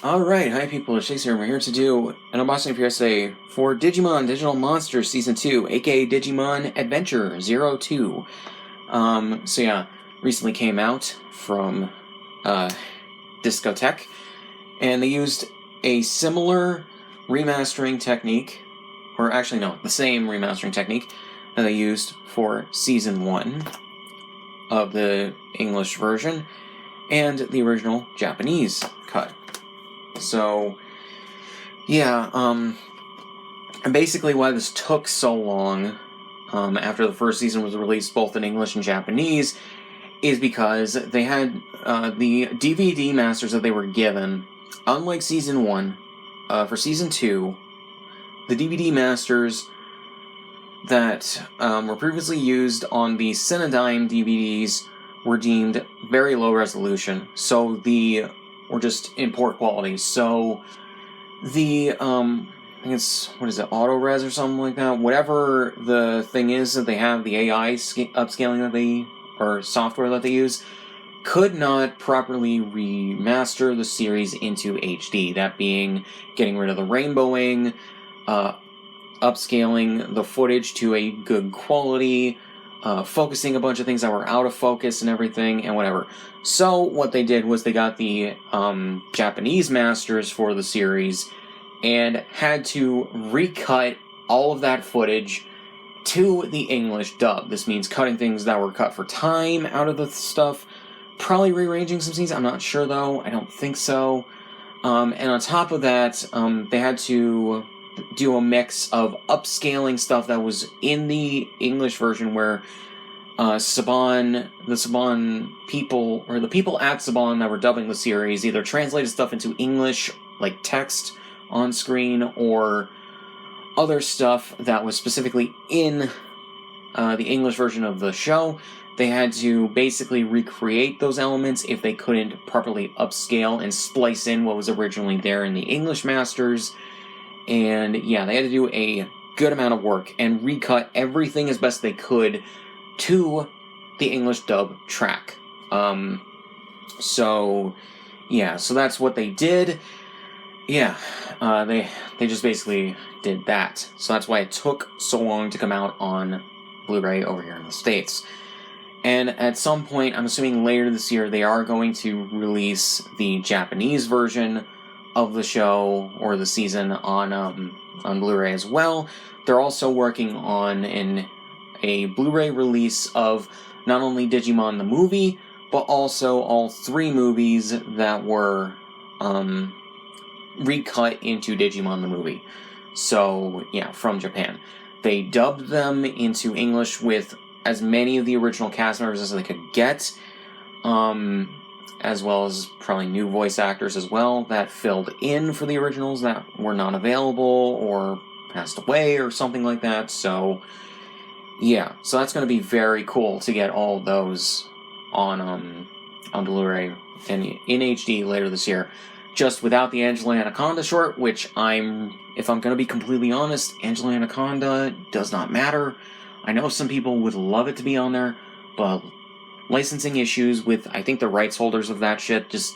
Alright, hi people, it's Scsigs here. We're here to do an unboxing for yesterday for Digimon Digital Monsters Season 2, aka Digimon Adventure 02. Recently came out from Discotheque, and they used a similar remastering technique, or actually no, the same remastering technique that they used for Season 1 of the English version and the original Japanese cut. So, yeah, and basically why this took so long, after the first season was released both in English and Japanese, is because they had, the DVD masters that they were given, unlike Season 1, for Season 2, the DVD masters that, were previously used on the Cinedyne DVDs were deemed very low resolution, so or just in poor quality. So the I think it's, what is it, auto-res or something like that, whatever the thing is that they have, the AI upscaling that they, or software that they use, could not properly remaster the series into HD. That being getting rid of the rainbowing, upscaling the footage to a good quality, focusing a bunch of things that were out of focus and everything, and whatever. So what they did was they got the Japanese masters for the series and had to recut all of that footage to the English dub. This means cutting things that were cut for time out of the stuff, probably rearranging some scenes, I'm not sure though, I don't think so. And on top of that, they had to do a mix of upscaling stuff that was in the English version where the Saban people, or the people at Saban that were dubbing the series, either translated stuff into English, like text on screen, or other stuff that was specifically in the English version of the show. They had to basically recreate those elements if they couldn't properly upscale and splice in what was originally there in the English masters. And yeah, they had to do a good amount of work and recut everything as best they could to the English dub track. So that's what they did. Yeah, they just basically did that. So that's why it took so long to come out on Blu-ray over here in the States. And at some point, I'm assuming later this year, they are going to release the Japanese version of the show or the season on Blu-ray as well. They're also working on a Blu-ray release of not only Digimon the movie, but also all 3 movies that were recut into Digimon the movie. So yeah, from Japan. They dubbed them into English with as many of the original cast members as they could get, as well as probably new voice actors as well that filled in for the originals that were not available or passed away or something like that. So yeah, so that's going to be very cool to get all of those on Blu-ray and in HD later this year. Just without the Angela Anaconda short, which if I'm going to be completely honest, Angela Anaconda does not matter. I know some people would love it to be on there, but licensing issues with, I think, the rights holders of that shit just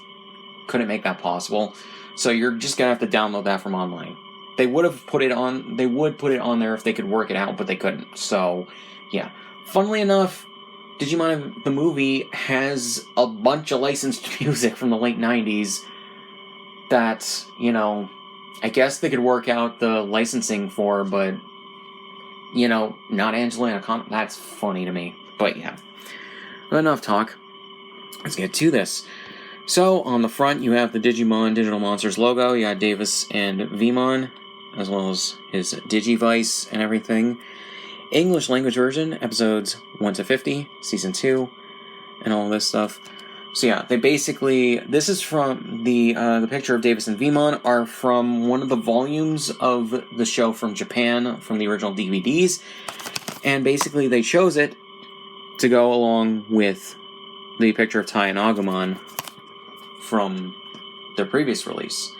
couldn't make that possible. So you're just gonna have to download that from online. They would put it on there if they could work it out, but they couldn't. So, yeah. Funnily enough, Digimon the movie has a bunch of licensed music from the late 90s that, I guess they could work out the licensing for, but, not Angela Anaconda. That's funny to me. But yeah. Enough talk. Let's get to this. So, on the front, you have the Digimon Digital Monsters logo. You got Davis and Vmon, as well as his Digivice and everything. English language version, episodes 1 to 50, season 2, and all this stuff. So yeah, they basically, this is from the picture of Davis and Vmon are from one of the volumes of the show from Japan, from the original DVDs, and basically they chose it to go along with the picture of Tai and Agumon from their previous release.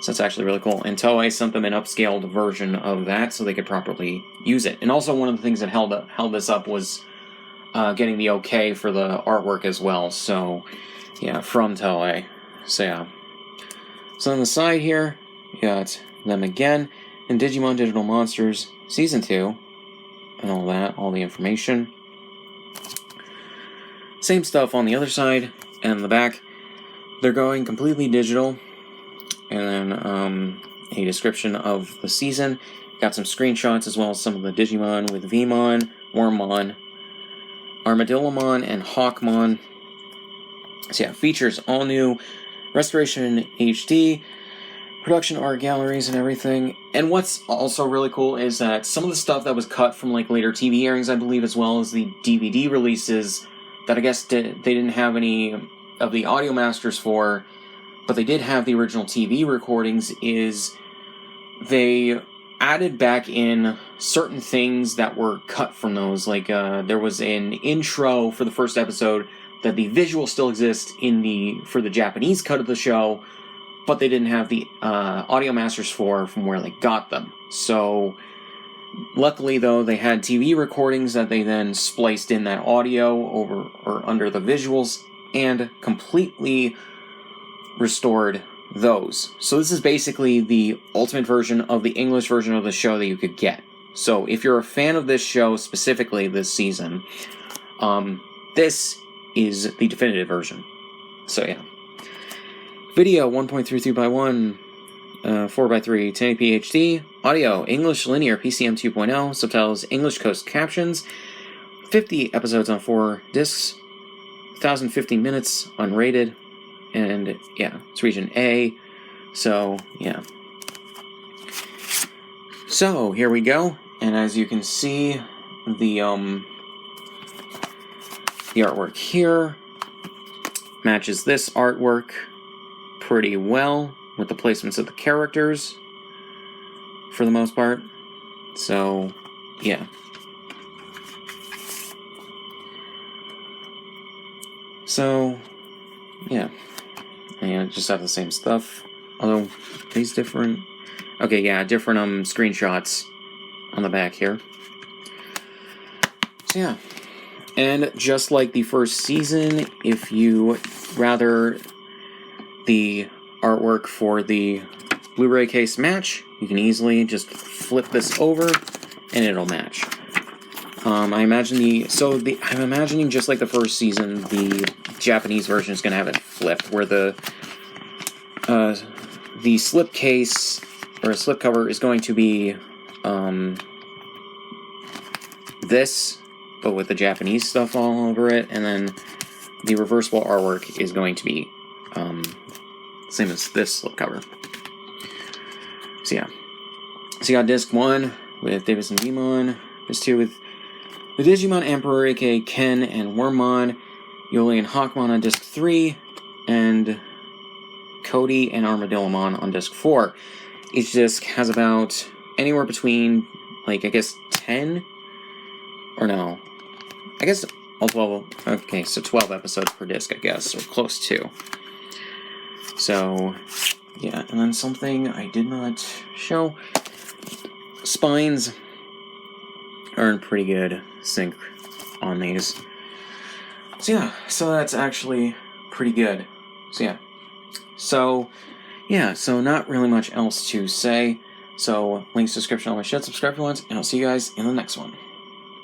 So that's actually really cool. And Toei sent them an upscaled version of that so they could properly use it. And also one of the things that held this up was getting the okay for the artwork as well. So, yeah, from Toei. So, yeah. So on the side here, you got them again, and Digimon Digital Monsters Season 2, and all that, all the information. Same stuff on the other side, and the back. They're going completely digital, and then a description of the season. Got some screenshots as well as some of the Digimon with Vmon, Wormmon, Armadillomon, and Hawkmon. So yeah, features all new, restoration in HD, production art galleries and everything. And what's also really cool is that some of the stuff that was cut from like later TV airings, I believe, as well as the DVD releases that I guess they didn't have any of the audio masters for, but they did have the original TV recordings, is they added back in certain things that were cut from those. Like there was an intro for the first episode that the visual still exists for the Japanese cut of the show, but they didn't have the audio masters from where they got them. So luckily though, they had TV recordings that they then spliced in that audio over or under the visuals and completely restored those. So this is basically the ultimate version of the English version of the show that you could get. So if you're a fan of this show, specifically this season, this is the definitive version. So yeah. Video 1.33 by 1, 4 by 3, 1080p HD. Audio English linear PCM 2.0. Subtitles English Coast captions. 50 episodes on 4 discs. 1,050 minutes unrated. And yeah, it's region A. So yeah. So here we go. And as you can see, the artwork here matches this artwork pretty well with the placements of the characters for the most part. So yeah. So yeah. And just have the same stuff. Although, these different... Okay, yeah, different screenshots on the back here. So yeah. And just like the first season, if you rather the artwork for the Blu-ray case match, you can easily just flip this over and it'll match. I'm imagining just like the first season, the Japanese version is going to have it flipped, where the slip case or slip cover is going to be this, but with the Japanese stuff all over it, and then the reversible artwork is going to be same as this slipcover. So yeah. So you got disc 1 with Davis and Vmon, disc 2 with the Digimon Emperor, aka Ken and Wormmon, Yoli and Hawkmon on disc 3, and Cody and Armadillomon on disc 4. Each disc has about anywhere between, like, I guess 10, or no, I guess all 12, okay, so 12 episodes per disc, I guess, or close to. So, yeah, and then something I did not show. Spines are in pretty good sync on these. So yeah, so that's actually pretty good. So yeah, so not really much else to say. So links description on my shit, subscribe for once, and I'll see you guys in the next one.